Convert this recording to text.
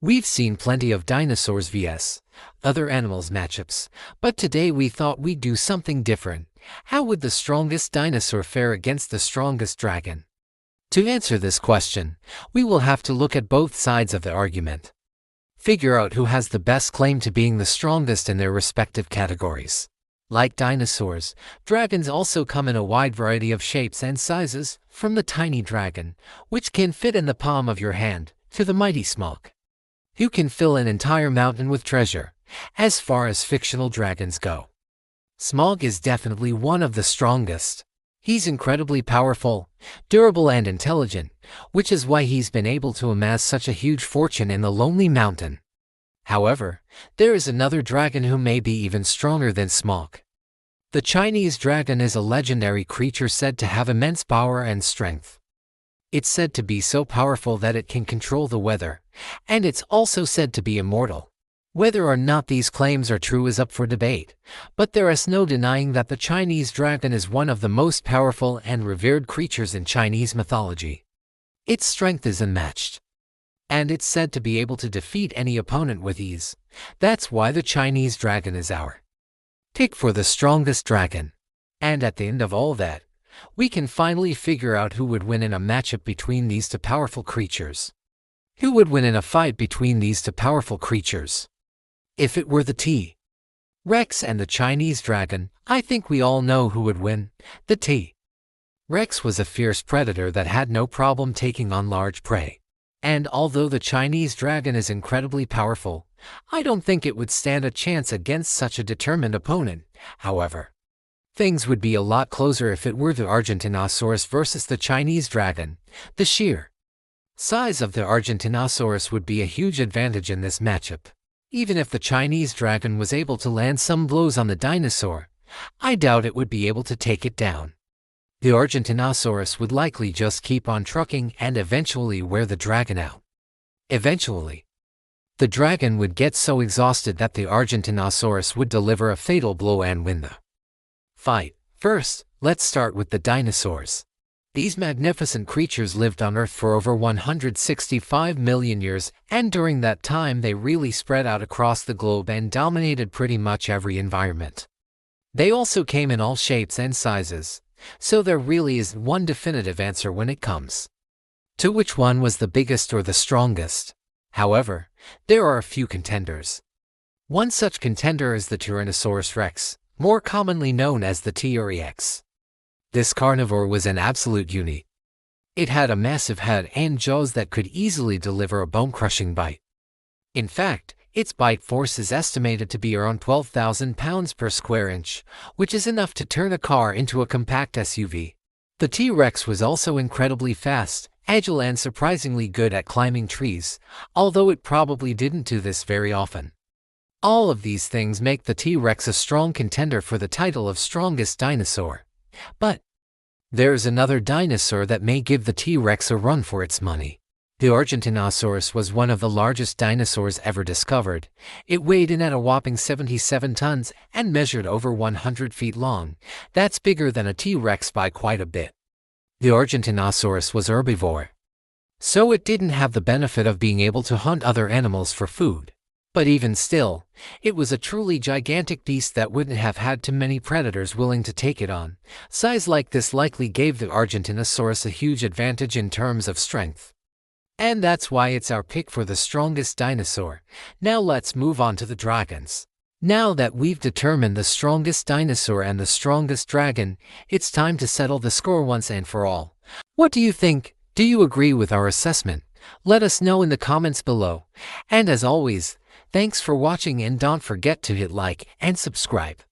We've seen plenty of dinosaurs vs. other animals matchups, but today we thought we'd do something different. How would the strongest dinosaur fare against the strongest dragon? To answer this question, we will have to look at both sides of the argument. Figure out who has the best claim to being the strongest in their respective categories. Like dinosaurs, dragons also come in a wide variety of shapes and sizes, from the tiny dragon, which can fit in the palm of your hand, to the mighty Smog, who can fill an entire mountain with treasure, as far as fictional dragons go. Smog is definitely one of the strongest. He's incredibly powerful, durable and intelligent, which is why he's been able to amass such a huge fortune in the Lonely Mountain. However, there is another dragon who may be even stronger than Smog. The Chinese dragon is a legendary creature said to have immense power and strength. It's said to be so powerful that it can control the weather, and it's also said to be immortal. Whether or not these claims are true is up for debate, but there is no denying that the Chinese dragon is one of the most powerful and revered creatures in Chinese mythology. Its strength is unmatched, and it's said to be able to defeat any opponent with ease. That's why the Chinese dragon is our pick for the strongest dragon. And at the end of all that, we can finally figure out who would win in a matchup between these two powerful creatures. Who would win in a fight between these two powerful creatures? If it were the T-Rex and the Chinese dragon, I think we all know who would win. The T-Rex was a fierce predator that had no problem taking on large prey. And although the Chinese dragon is incredibly powerful, I don't think it would stand a chance against such a determined opponent. However, things would be a lot closer if it were the Argentinosaurus versus the Chinese dragon. The sheer size of the Argentinosaurus would be a huge advantage in this matchup. Even if the Chinese dragon was able to land some blows on the dinosaur, I doubt it would be able to take it down. The Argentinosaurus would likely just keep on trucking and eventually wear the dragon out. Eventually, the dragon would get so exhausted that the Argentinosaurus would deliver a fatal blow and win the fight. First, let's start with the dinosaurs. These magnificent creatures lived on Earth for over 165 million years, and during that time they really spread out across the globe and dominated pretty much every environment. They also came in all shapes and sizes, so there really is one definitive answer when it comes to which one was the biggest or the strongest. However, there are a few contenders. One such contender is the Tyrannosaurus rex, more commonly known as the T-Rex. This carnivore was an absolute unit. It had a massive head and jaws that could easily deliver a bone-crushing bite. In fact, its bite force is estimated to be around 12,000 pounds per square inch, which is enough to turn a car into a compact SUV. The T-Rex was also incredibly fast, agile and surprisingly good at climbing trees, although it probably didn't do this very often. All of these things make the T-Rex a strong contender for the title of strongest dinosaur. But there's another dinosaur that may give the T-Rex a run for its money. The Argentinosaurus was one of the largest dinosaurs ever discovered. It weighed in at a whopping 77 tons and measured over 100 feet long. That's bigger than a T-Rex by quite a bit. The Argentinosaurus was herbivore, so it didn't have the benefit of being able to hunt other animals for food. But even still, it was a truly gigantic beast that wouldn't have had too many predators willing to take it on. Size like this likely gave the Argentinosaurus a huge advantage in terms of strength. And that's why it's our pick for the strongest dinosaur. Now let's move on to the dragons. Now that we've determined the strongest dinosaur and the strongest dragon, it's time to settle the score once and for all. What do you think? Do you agree with our assessment? Let us know in the comments below. And as always, thanks for watching and don't forget to hit like and subscribe.